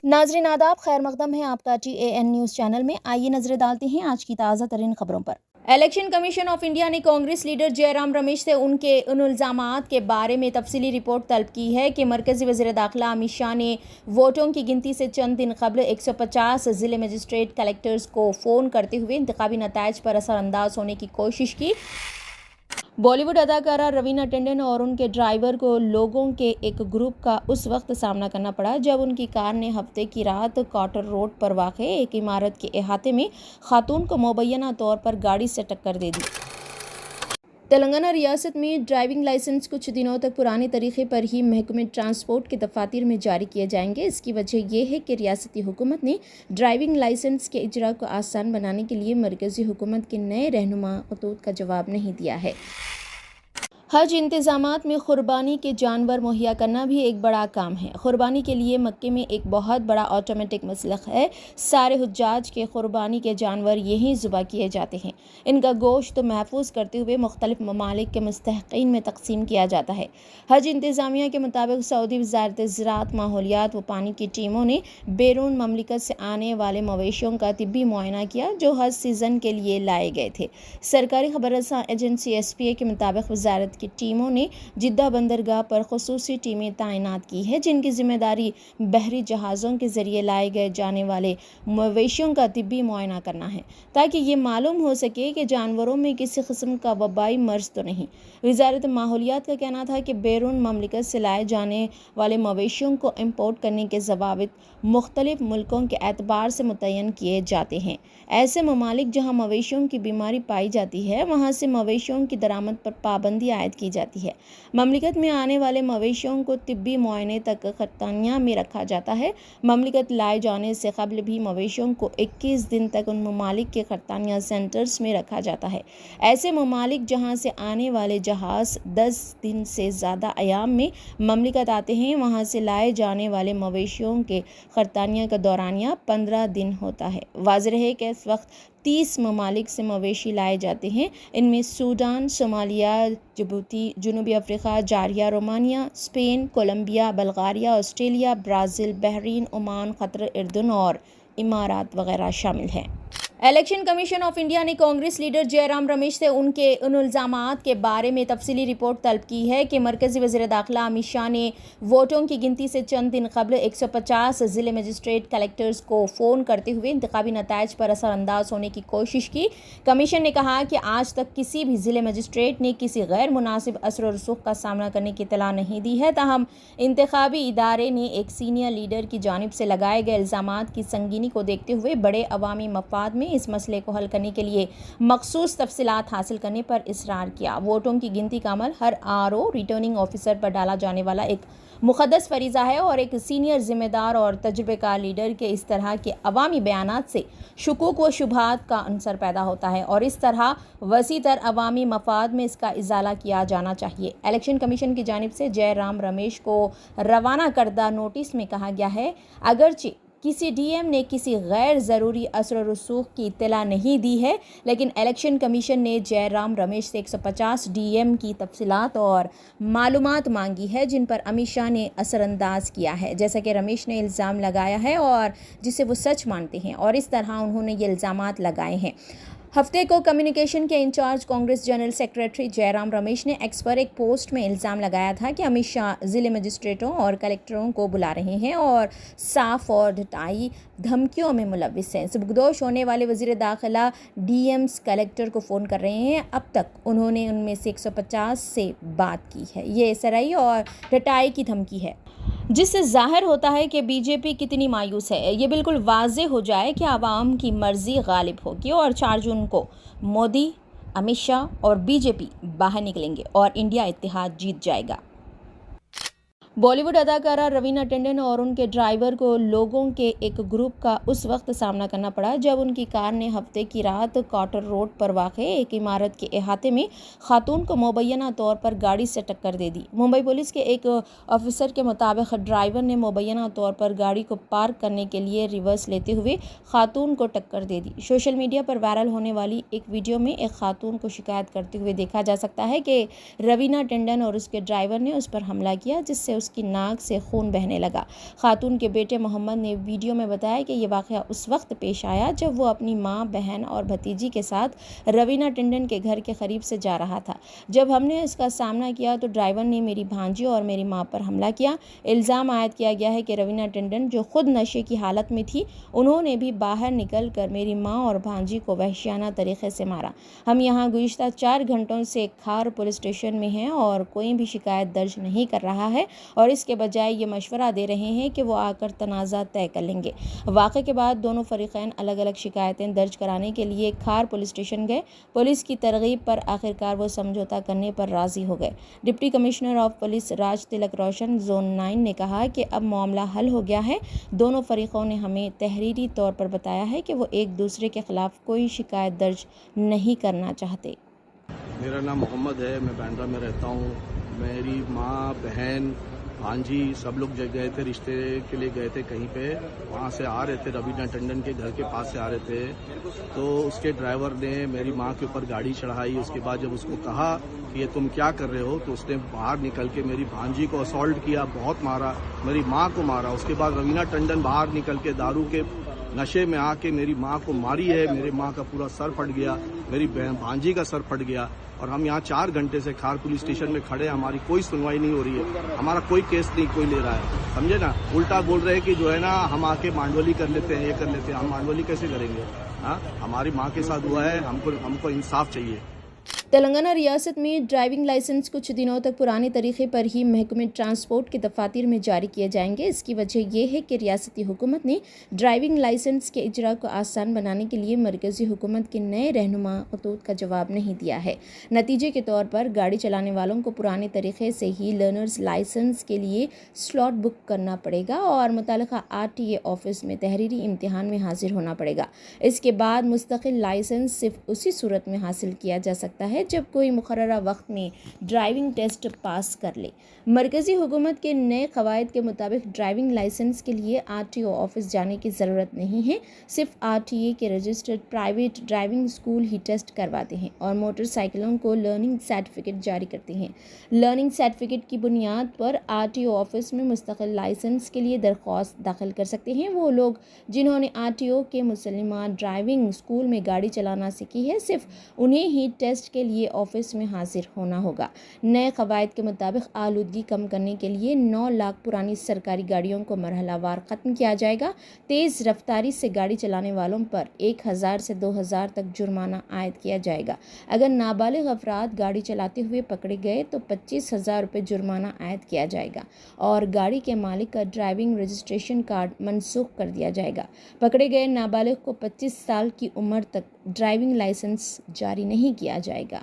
नाजरीन आदाब, खैर मकदम है आपका TAN न्यूज़ चैनल में। आइए नजरें डालते हैं आज की ताज़ा तरीन खबरों पर। इलेक्शन कमीशन ऑफ इंडिया ने कांग्रेस लीडर जयराम रमेश से उनके उन इल्ज़ामात के बारे में तफसीली रिपोर्ट तलब की है कि मरकज़ी वज़ीर दाखिला अमित शाह ने वोटों की गिनती से चंद दिन कबल 150 ज़िले मजिस्ट्रेट कलेक्टर्स को फ़ोन करते हुए इंतखाबी नताइज पर असरअंदाज होने की कोशिश की। बॉलीवुड अदाकारा रवीना टंडन और उनके ड्राइवर को लोगों के एक ग्रुप का उस वक्त सामना करना पड़ा जब उनकी कार ने हफ्ते की रात कॉटर रोड पर वाक़े एक इमारत के अहाते में खातून को मुबैना तौर पर गाड़ी से टक्कर दे दी। तेलंगाना रियासत में ड्राइविंग लाइसेंस कुछ दिनों तक पुराने तरीके पर ही महकमे ट्रांसपोर्ट के दफातर में जारी किए जाएंगे। इसकी वजह यह है कि रियासती हुकूमत ने ड्राइविंग लाइसेंस के इजरा को आसान बनाने के लिए मरकज़ी हुकूमत के नए रहनुमा खतूत का जवाब नहीं दिया है। हज इंतज़ामात में क़ुरबानी के जानवर मुहैया करना भी एक बड़ा काम है। क़ुरबानी के लिए मक्के में एक बहुत बड़ा ऑटोमेटिक मसलख है। सारे हुज्जाज के क़ुरबानी के जानवर यहीं ज़ुबा किए जाते हैं। इनका गोश्त महफूज करते हुए मुख्तलिफ ममालिक के मुस्तहक़ीन में तकसीम किया जाता है। हज इंतज़ामिया के मुताबिक सऊदी वज़ारत ज़राअत, माहौलियात व पानी की टीमों ने बैरून ममलिकत से आने वाले मवेशियों का तिब्बी मुआयना किया जो हज सीज़न के लिए लाए गए थे। सरकारी खबररसां एजेंसी SPA के मुताबिक वज़ारत की टीमों ने जिद्दा बंदरगाह पर खुसूसी टीमें तैनात की है जिनकी जिम्मेदारी बहरी जहाज़ों के ज़रिए लाए गए जाने वाले मवेशियों का तिब्बी मुआयना करना है ताकि ये मालूम हो सके कि जानवरों में किसी किस्म का वबाई मर्ज़ तो नहीं। वज़ारत माहौलियात का कहना था कि बैरून ममलिकत से लाए जाने वाले मवेशियों को इम्पोर्ट करने के ज़वाबित मुख्तलिफ मुल्कों के एतबार से मुतय्यन किए जाते हैं। ऐसे ममालिक जहाँ मवेशियों की बीमारी पाई जाती है वहाँ से मवेशियों की दरामद पर पाबंदी आयद की जाती है। ममलिकत में आने वाले मवेशियों को तिब्बी मुआयने तक खरतानिया में रखा जाता है। ममलिकत लाए जाने से कबल भी मवेशियों को 21 दिन तक उन ममालिक के खरतानिया सेंटर्स में रखा जाता है। ऐसे ममालिक जहाँ से आने वाले जहाज़ 10 दिन से ज़्यादा अयाम में ममलिकत आते हैं वहाँ से लाए जाने वाले मवेशियों के खरतानिया का दौरानिया 15 दिन होता है। वाज़ेह है कि इस वक्त 30 ममालिक से मवेशी लाए जाते हैं। इनमें सूडान, सोमालिया, जिबूती, जनूबी अफ्रीका, जारिया, Romania, Spain, Colombia, Bulgaria, Australia, Brazil, Bahrain, Oman, Qatar, उर्दन और इमारात वगैरह शामिल हैं। इलेक्शन कमीशन ऑफ इंडिया ने कांग्रेस लीडर जयराम रमेश से उनके उन इल्ज़ामात के बारे में तफसीली रिपोर्ट तलब की है कि मरकज़ी वज़ीर दाखिला अमित शाह ने वोटों की गिनती से चंद दिन कबल 150 ज़िले मजिस्ट्रेट कलेक्टर्स को फ़ोन करते हुए इंतखाबी नताइज पर असरअंदाज होने की कोशिश की। कमीशन ने कहा कि आज तक किसी भी ज़िले मजिस्ट्रेट ने किसी गैर मुनासिब असर और रसूख का सामना करने की इत्तला नहीं दी है। ताहम इंतखाबी इदारे ने एक सीनियर लीडर की जानिब से लगाए गए इल्ज़ामात की संगीनी को देखते हुए बड़े अवामी मफाद में इस मसले को हल करने के लिए मखसूस तफसीलात हासिल करने पर इसरार किया। वोटों की गिनती का अमल हर RO रिटर्निंग ऑफिसर पर डाला जाने वाला एक मुक़द्दस फरीज़ा है और एक सीनियर ज़िम्मेदार और तजुर्बेकार लीडर के इस तरह के अवामी बयानात से शुकूक व शुबहात का अंसर पैदा होता है और इस तरह वसी तर अवामी मफाद में इसका इजाला किया जाना चाहिए। इलेक्शन कमीशन की जानिब से जयराम रमेश को रवाना करदा नोटिस में कहा गया है अगरचे किसी DM ने किसी गैर ज़रूरी असर रसूख की इत्तला नहीं दी है, लेकिन इलेक्शन कमीशन ने जयराम रमेश से 150 DM की तफसीलात और मालूमात मांगी है जिन पर अमित शाह ने असरअंदाज किया है, जैसा कि रमेश ने इल्ज़ाम लगाया है और जिसे वो सच मानते हैं और इस तरह उन्होंने ये इल्ज़ामात लगाए हैं। हफ्ते को कम्युनिकेशन के incharge Congress general secretary Jairam Ramesh ने एक्स पर एक पोस्ट में इल्ज़ाम लगाया था कि अमित शाह ज़िले मजिस्ट्रेटों और कलेक्टरों को बुला रहे हैं और साफ और ढटाई धमकियों में मुलविस हैं। सुबकदोश होने वाले वज़ीर दाखिला DMs कलेक्टर को फ़ोन कर रहे हैं। अब तक उन्होंने उनमें से 150 से बात की है। ये सराई और ढटाई की धमकी है जिससे ज़ाहिर होता है कि BJP कितनी मायूस है। ये बिल्कुल वाज़े हो जाए कि आवाम की मर्ज़ी गालिब होगी और 4 जून को मोदी, अमित शाह और BJP बाहर निकलेंगे और इंडिया इत्तेहाद जीत जाएगा। बॉलीवुड अदाकारा रवीना टंडन और उनके ड्राइवर को लोगों के एक ग्रुप का उस वक्त सामना करना पड़ा जब उनकी कार ने हफ्ते की रात कॉटर रोड पर वाक़े एक इमारत के अहाते में खातून को मुबैना तौर पर गाड़ी से टक्कर दे दी। मुंबई पुलिस के एक ऑफिसर के मुताबिक ड्राइवर ने मुबैना तौर पर गाड़ी को पार्क करने के लिए रिवर्स लेते हुए खातून को टक्कर दे दी। सोशल मीडिया पर वायरल होने वाली एक वीडियो में एक खातून को शिकायत करते हुए देखा जा सकता है कि रवीना टंडन और उसके ड्राइवर ने उस पर हमला किया जिससे اس کی ناک سے خون بہنے لگا۔ خاتون کے بیٹے محمد نے ویڈیو میں بتایا کہ یہ واقعہ اس وقت پیش آیا جب وہ اپنی ماں، بہن اور بھتیجی کے ساتھ روینہ ٹنڈن کے گھر کے قریب سے جا رہا تھا۔ جب ہم نے اس کا سامنا کیا تو ڈرائیور نے میری بھانجی اور میری ماں پر حملہ کیا۔ الزام عائد کیا گیا ہے کہ روینہ ٹنڈن جو خود نشے کی حالت میں تھی، انہوں نے بھی باہر نکل کر میری ماں اور بھانجی کو وحشیانہ طریقے سے مارا۔ ہم یہاں گزشتہ 4 گھنٹوں سے کھار پولیس اسٹیشن میں ہیں اور کوئی بھی شکایت درج نہیں کر رہا ہے اور اس کے بجائے یہ مشورہ دے رہے ہیں کہ وہ آ کر تنازع طے کر لیں گے۔ واقعے کے بعد دونوں فریقین الگ الگ شکایتیں درج کرانے کے لیے کھار پولیس اسٹیشن گئے۔ پولیس کی ترغیب پر آخرکار وہ سمجھوتہ کرنے پر راضی ہو گئے۔ ڈپٹی کمشنر آف پولیس راج تلک روشن زون 9 نے کہا کہ اب معاملہ حل ہو گیا ہے۔ دونوں فریقوں نے ہمیں تحریری طور پر بتایا ہے کہ وہ ایک دوسرے کے خلاف کوئی شکایت درج نہیں کرنا چاہتے۔ میرا نام محمد ہے، میں بینڈرا میں رہتا ہوں۔ میری ماں، بہن، بھانجی سب لوگ گئے تھے، رشتے کے لیے گئے تھے کہیں پہ، وہاں سے آ رہے تھے، روینہ ٹنڈن کے گھر کے پاس سے آ رہے تھے، تو اس کے ڈرائیور نے میری ماں کے اوپر گاڑی چڑھائی۔ اس کے بعد جب اس کو کہا کہ یہ تم کیا کر رہے ہو، تو اس نے باہر نکل کے میری بھانجی کو اسالٹ کیا، بہت مارا، میری ماں کو مارا۔ اس کے بعد روینہ ٹنڈن باہر نکل کے دارو کے نشے میں آ کے میری ماں کو ماری ہے۔ میری ماں کا پورا سر پھٹ گیا، میری بھانجی کا سر پھٹ گیا، اور ہم یہاں 4 گھنٹے سے کھار پولیس اسٹیشن میں کھڑے ہیں، ہماری کوئی سنوائی نہیں ہو رہی ہے، ہمارا کوئی کیس نہیں کوئی لے رہا ہے، سمجھے نا۔ الٹا بول رہے ہیں کہ جو ہے نا ہم آ کے مانڈولی کر لیتے ہیں، یہ کر لیتے ہیں۔ ہم مانڈولی کیسے کریں گے؟ ہاں، ہماری ماں کے ساتھ ہوا ہے، ہم کو انصاف چاہیے۔ تلنگانہ ریاست میں ڈرائیونگ لائسنس کچھ دنوں تک پرانے طریقے پر ہی محکمہ ٹرانسپورٹ کے دفاتر میں جاری کیے جائیں گے۔ اس کی وجہ یہ ہے کہ ریاستی حکومت نے ڈرائیونگ لائسنس کے اجرا کو آسان بنانے کے لیے مرکزی حکومت کے نئے رہنما خطوط کا جواب نہیں دیا ہے۔ نتیجے کے طور پر گاڑی چلانے والوں کو پرانے طریقے سے ہی لرنرز لائسنس کے لیے سلاٹ بک کرنا پڑے گا اور متعلقہ RTA آفس میں تحریری امتحان میں حاضر ہونا پڑے گا۔ اس کے بعد مستقل لائسنس صرف اسی صورت میں حاصل کیا جا سکتا ہے جب کوئی مقررہ وقت میں ڈرائیونگ ٹیسٹ پاس کر لے۔ مرکزی حکومت کے نئے قواعد کے مطابق ڈرائیونگ لائسنس کے لیے RTO آفس جانے کی ضرورت نہیں ہے، صرف RTA کے رجسٹرڈ پرائیویٹ ڈرائیونگ اسکول ہی ٹیسٹ کرواتے ہیں اور موٹر سائیکلوں کو لرننگ سرٹیفکیٹ جاری کرتے ہیں۔ لرننگ سرٹیفکیٹ کی بنیاد پر RTO آفس میں مستقل لائسنس کے لیے درخواست داخل کر سکتے ہیں وہ لوگ جنہوں نے RTO کے مسلمہ ڈرائیونگ اسکول میں گاڑی چلانا سیکھی ہے، صرف انہیں ہی ٹیسٹ کے لیے آفس میں حاضر ہونا ہوگا۔ نئے قواعد کے مطابق آلودگی کم کرنے کے لیے 9 لاکھ پرانی سرکاری گاڑیوں کو مرحلہ وار ختم کیا جائے گا۔ تیز رفتاری سے گاڑی چلانے والوں پر 1000 سے 2000 تک جرمانہ عائد کیا جائے گا۔ اگر نابالغ افراد گاڑی چلاتے ہوئے پکڑے گئے تو 25,000 روپے جرمانہ عائد کیا جائے گا اور گاڑی کے مالک کا ڈرائیونگ رجسٹریشن کارڈ منسوخ کر دیا جائے گا۔ پکڑے گئے نابالغ کو 25 سال کی عمر تک ڈرائیونگ لائسنس جاری نہیں کیا جائے گا۔